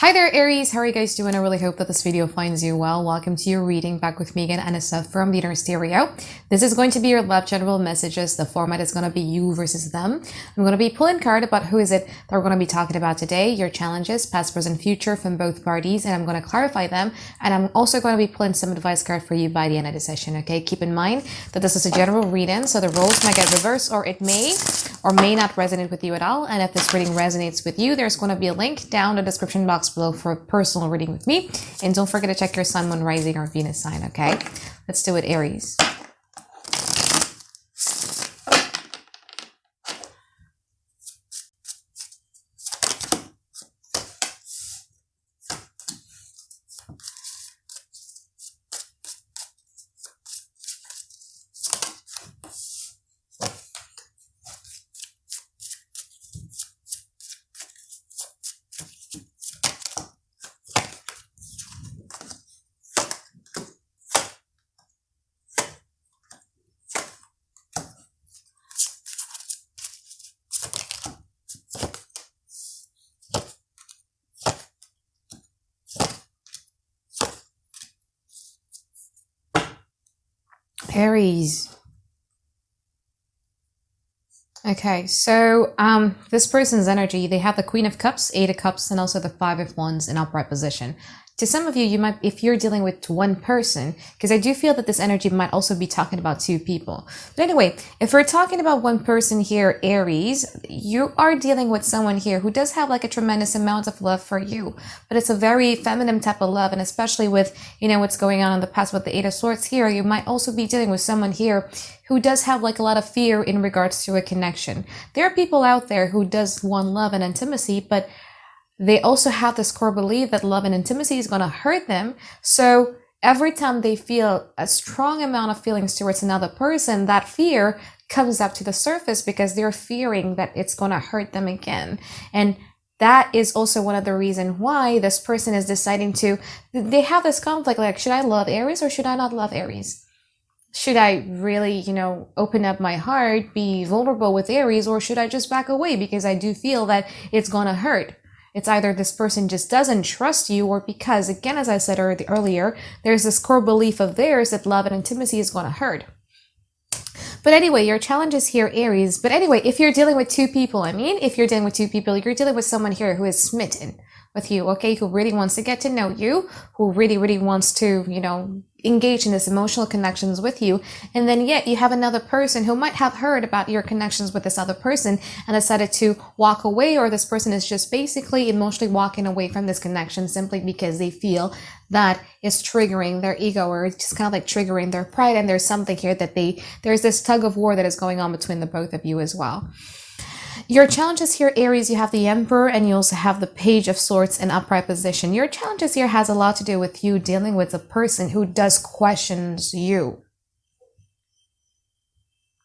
Hi there, Aries. How are you guys doing? I really hope that this video finds you well. Welcome to your reading back with me again, Anisa from the Inner Stereo. This is going to be your love general messages. The format is going to be you versus them. I'm going to be pulling card about who is it that we're going to be talking about today, your challenges, past, present, future from both parties, and I'm going to clarify them. And I'm also going to be pulling some advice card for you by the end of the session, okay? Keep in mind that this is a general reading, so the roles might get reversed or it may or may not resonate with you at all. And if this reading resonates with you, there's going to be a link down in the description box below for a personal reading with me. And don't forget to check your sun, moon, rising, or Venus sign, okay? Let's do it, Aries. Aries. Okay, so this person's energy, they have the Queen of Cups, Eight of Cups, and also the Five of Wands in upright position. To some of you, you might, if you're dealing with one person, because I do feel that this energy might also be talking about two people. But anyway, if we're talking about one person here, Aries, you are dealing with someone here who does have like a tremendous amount of love for you, but it's a very feminine type of love. And especially with, you know, what's going on in the past with the Eight of Swords here, you might also be dealing with someone here who does have like a lot of fear in regards to a connection. There are people out there who does want love and intimacy, but they also have this core belief that love and intimacy is going to hurt them. So every time they feel a strong amount of feelings towards another person, that fear comes up to the surface because they're fearing that it's going to hurt them again. And that is also one of the reasons why this person is deciding to, they have this conflict like, should I love Aries or should I not love Aries? Should I really, open up my heart, be vulnerable with Aries, or should I just back away because I do feel that it's going to hurt? It's either this person just doesn't trust you, or because, again, as I said earlier, there's this core belief of theirs that love and intimacy is going to hurt. But anyway, your challenge is here, Aries. But anyway, if you're dealing with two people, if you're dealing with two people, you're dealing with someone here who is smitten with you, okay? Who really wants to get to know you, who really, really wants to, engage in this emotional connections with you. And then yet you have another person who might have heard about your connections with this other person and decided to walk away, or this person is just basically emotionally walking away from this connection simply because they feel that it's triggering their ego, or it's just kind of like triggering their pride. And there's something here that there's this tug of war that is going on between the both of you as well. Your challenges here, Aries, you have the Emperor and you also have the Page of Swords in upright position. Your challenges here has a lot to do with you dealing with a person who does questions you.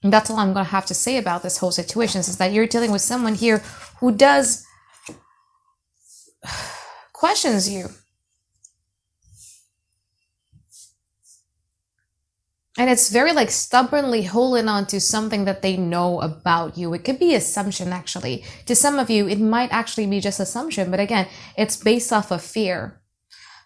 And that's all I'm going to have to say about this whole situation, is that you're dealing with someone here who does questions you. And it's very like stubbornly holding on to something that they know about you. It could be assumption, actually. To some of you, it might actually be just assumption. But again, it's based off of fear.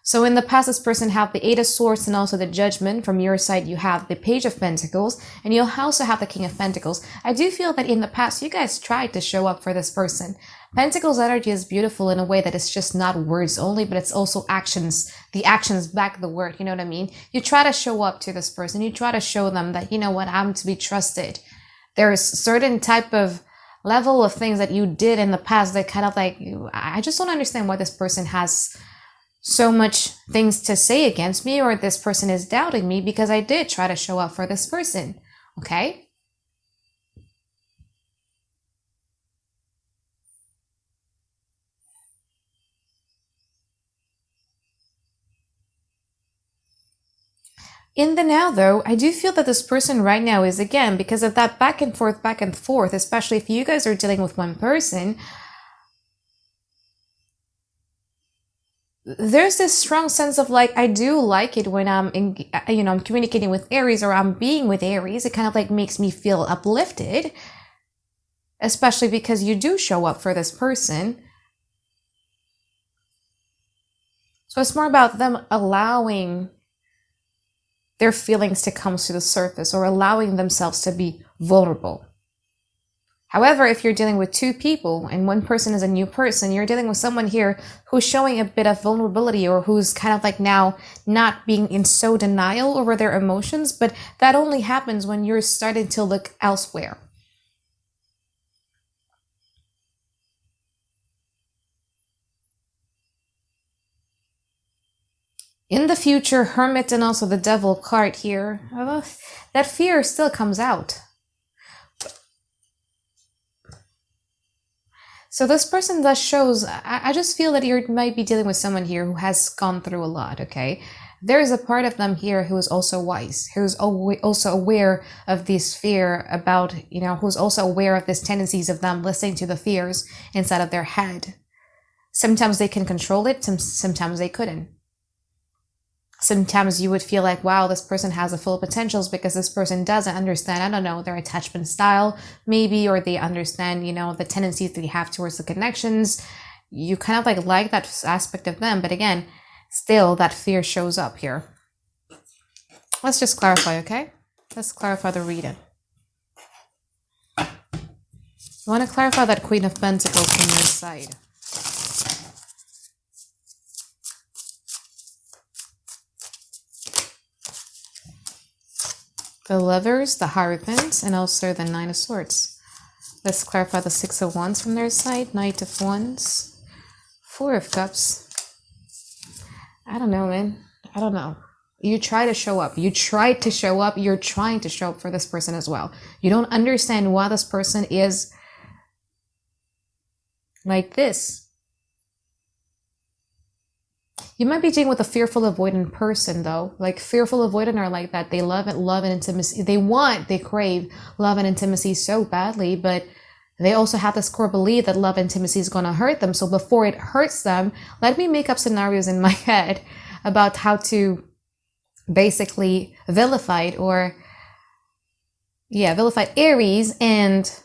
So in the past, this person have the Eight of Swords and also the Judgment. From your side, you have the Page of Pentacles. And you'll also have the King of Pentacles. I do feel that in the past, you guys tried to show up for this person. Pentacles energy is beautiful in a way that it's just not words only, but it's also actions. The actions back the word, you know what I mean? You try to show up to this person. You try to show them that, you know what, I'm to be trusted. There's certain type of level of things that you did in the past that kind of like, I just don't understand why this person has so much things to say against me, or this person is doubting me, because I did try to show up for this person, okay? In the now, though, I do feel that this person right now is, again, because of that back and forth, especially if you guys are dealing with one person, there's this strong sense of like, I do like it when I'm I'm communicating with Aries, or I'm being with Aries. It kind of like makes me feel uplifted, especially because you do show up for this person. So it's more about them allowing their feelings to come to the surface or allowing themselves to be vulnerable. However, if you're dealing with two people and one person is a new person, you're dealing with someone here who's showing a bit of vulnerability or who's kind of like now not being in so denial over their emotions, but that only happens when you're starting to look elsewhere. In the future, Hermit and also the Devil card here, that fear still comes out. So this person thus shows, I just feel that you might be dealing with someone here who has gone through a lot, okay? There is a part of them here who is also wise, who's also aware of this fear about, who's also aware of these tendencies of them listening to the fears inside of their head. Sometimes they can control it, sometimes they couldn't. Sometimes you would feel like, wow, this person has the full potentials because this person doesn't understand, I don't know, their attachment style, maybe, or they understand, the tendencies that they have towards the connections. You kind of like that aspect of them. But again, still that fear shows up here. Let's just clarify, okay? Let's clarify the reading. I want to clarify that Queen of Pentacles from your side. The Lovers, the Hierophant, and also the Nine of Swords. Let's clarify the Six of Wands from their side. Knight of Wands. Four of Cups. I don't know, man. I don't know. You try to show up. You tried to show up. You're trying to show up for this person as well. You don't understand why this person is like this. You might be dealing with a fearful avoidant person though. Like fearful avoidant are like that. They love and intimacy. They crave love and intimacy so badly, but they also have this core belief that love and intimacy is going to hurt them. So before it hurts them, let me make up scenarios in my head about how to basically vilify Aries, and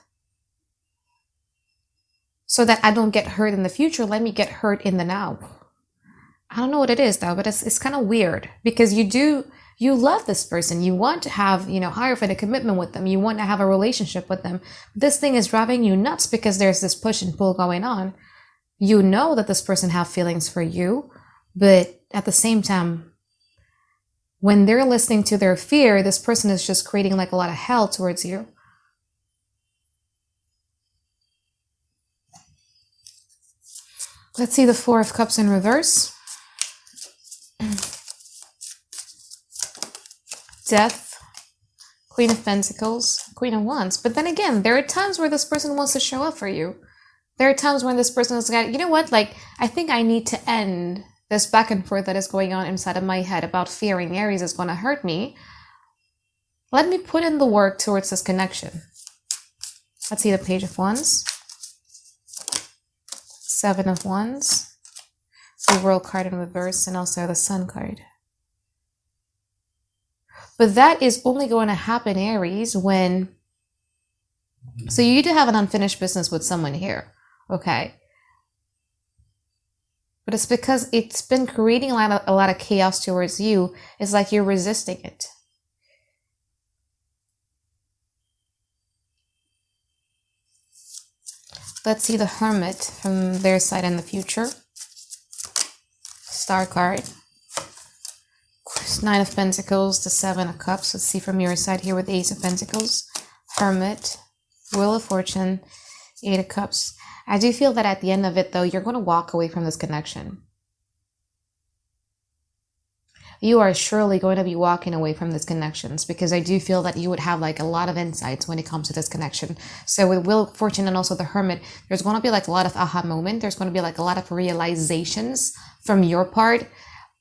so that I don't get hurt in the future, let me get hurt in the now. I don't know what it is though, but it's kind of weird because you love this person. You want to have, Hierophant, a commitment with them. You want to have a relationship with them. This thing is driving you nuts because there's this push and pull going on. You know that this person have feelings for you, but at the same time, when they're listening to their fear, this person is just creating like a lot of hell towards you. Let's see the Four of Cups in reverse. Death, Queen of Pentacles, Queen of Wands. But then again, there are times where this person wants to show up for you. There are times when this person is like, you know what, like, I think I need to end this back and forth that is going on inside of my head about fearing Aries is going to hurt me. Let me put in the work towards this connection. Let's see the Page of Wands. Seven of Wands. The World card in reverse, and also the Sun card. But that is only going to happen, Aries, when... So you do have an unfinished business with someone here, okay? But it's because it's been creating a lot of chaos towards you. It's like you're resisting it. Let's see the Hermit from their side in the future. Star card. Nine of Pentacles, the Seven of Cups. Let's see from your side here with the Ace of Pentacles. Hermit, Wheel of Fortune, Eight of Cups. I do feel that at the end of it, though, you're going to walk away from this connection. You are surely going to be walking away from these connections because I do feel that you would have like a lot of insights when it comes to this connection. So with Wheel of Fortune and also the Hermit, there's going to be like a lot of aha moment. There's going to be like a lot of realizations from your part.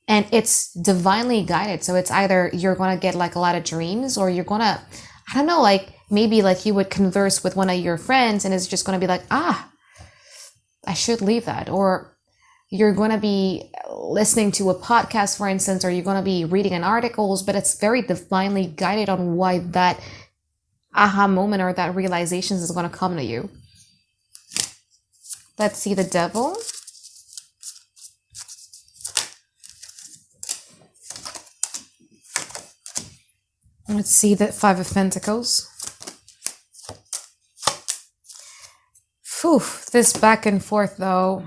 And it's divinely guided. So it's either you're going to get like a lot of dreams, or you're going to, I don't know, like maybe like you would converse with one of your friends and it's just going to be like, I should leave that. Or you're going to be listening to a podcast, for instance, or you're going to be reading an articles, but it's very divinely guided on why that aha moment or that realizations is going to come to you. Let's see the Devil. Let's see the Five of Pentacles. Phew, this back and forth though.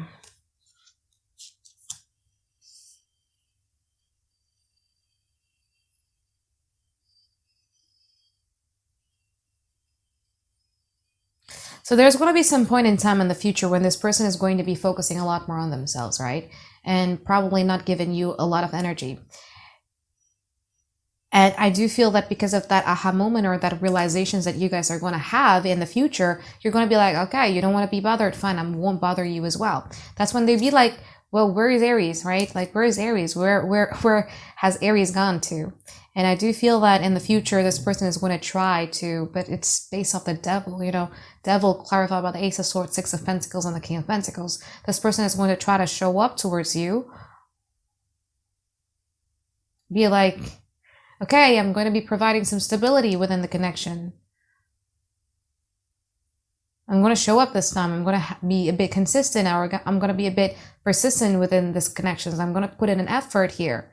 So there's going to be some point in time in the future when this person is going to be focusing a lot more on themselves, right? And probably not giving you a lot of energy. And I do feel that because of that aha moment or that realizations that you guys are going to have in the future, you're going to be like, okay, you don't want to be bothered. Fine, I won't bother you as well. That's when they'd be like, well, where is Aries, right? Like, where is Aries? Where has Aries gone to? And I do feel that in the future, this person is going to try to, but it's based off the devil, you know, devil clarified by the Ace of Swords, Six of Pentacles, and the King of Pentacles. This person is going to try to show up towards you. Be like, okay, I'm going to be providing some stability within the connection. I'm going to show up this time. I'm going to be a bit consistent, or I'm going to be a bit persistent within this connections. I'm going to put in an effort here.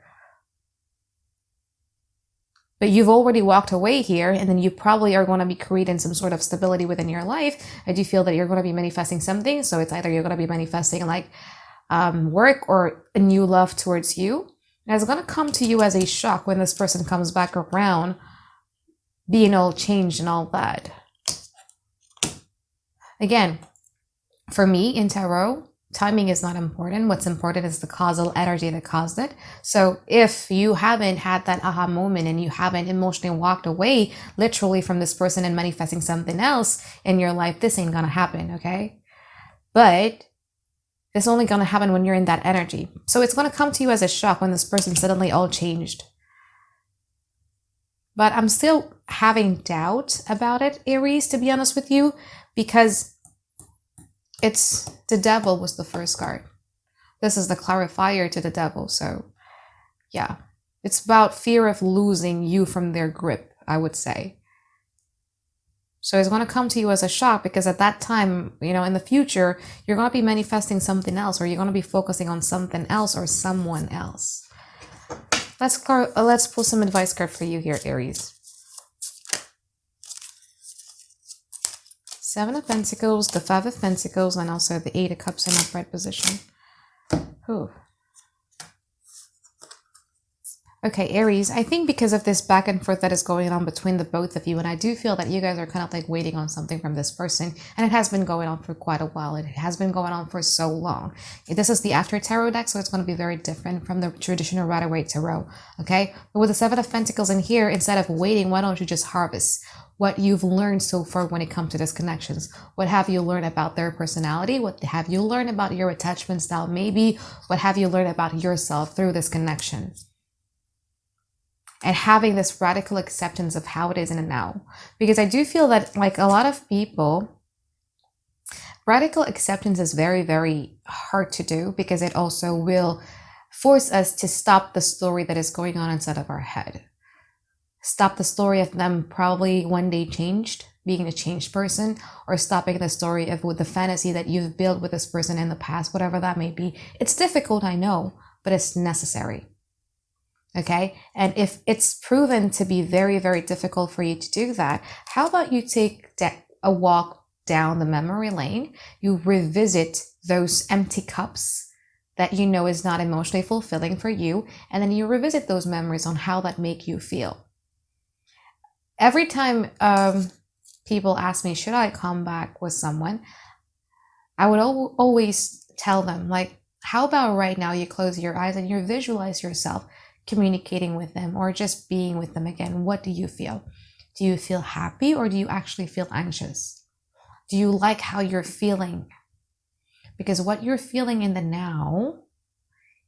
But you've already walked away here, and then you probably are going to be creating some sort of stability within your life. I do feel that you're going to be manifesting something. So it's either you're going to be manifesting like work or a new love towards you. And it's going to come to you as a shock when this person comes back around, being all changed and all that. Again, for me in tarot, timing is not important. What's important is the causal energy that caused it. So if you haven't had that aha moment and you haven't emotionally walked away literally from this person and manifesting something else in your life, this ain't gonna happen, okay? But it's only gonna happen when you're in that energy. So it's gonna come to you as a shock when this person suddenly all changed. But I'm still having doubt about it, Aries, to be honest with you, because it's the devil was the first card. This is the clarifier to the devil. So yeah, it's about fear of losing you from their grip, I would say. So it's going to come to you as a shock because at that time, you know, in the future, you're going to be manifesting something else, or you're going to be focusing on something else or someone else. Let's pull some advice card for you here, Aries. Seven of Pentacles, the Five of Pentacles, and also the Eight of Cups in upright position. Ooh. Okay, Aries, I think because of this back and forth that is going on between the both of you, and I do feel that you guys are kind of like waiting on something from this person, and it has been going on for quite a while. It has been going on for so long. This is the After Tarot deck, so it's going to be very different from the traditional Rider-Waite Tarot, okay? But with the Seven of Pentacles in here, instead of waiting, why don't you just harvest what you've learned so far when it comes to these connections? What have you learned about their personality? What have you learned about your attachment style? Maybe what have you learned about yourself through this connection? And having this radical acceptance of how it is in the now. Because I do feel that like a lot of people, radical acceptance is very, very hard to do because it also will force us to stop the story that is going on inside of our head. Stop the story of them probably one day changed, being a changed person, or stopping the story of with the fantasy that you've built with this person in the past, whatever that may be. It's difficult, I know, but it's necessary. Okay, and if it's proven to be very, very difficult for you to do that, how about you take a walk down the memory lane? You revisit those empty cups that you know is not emotionally fulfilling for you, and then you revisit those memories on how that make you feel. Every time people ask me, should I come back with someone? I would always tell them, like, how about right now you close your eyes and you visualize yourself communicating with them or just being with them again. What do you feel? Do you feel happy or do you actually feel anxious? Do you like how you're feeling? Because what you're feeling in the now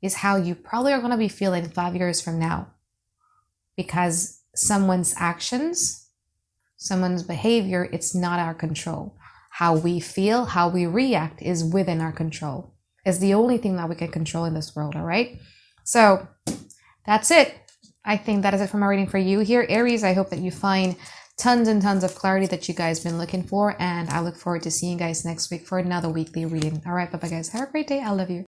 is how you probably are going to be feeling 5 years from now. Because someone's actions, someone's behavior, it's not our control. How we feel, how we react is within our control. It's the only thing that we can control in this world, all right? So that's it. I think that is it for my reading for you here, Aries. I hope that you find tons and tons of clarity that you guys been looking for, and I look forward to seeing you guys next week for another weekly reading. All right, bye-bye, guys. Have a great day. I love you.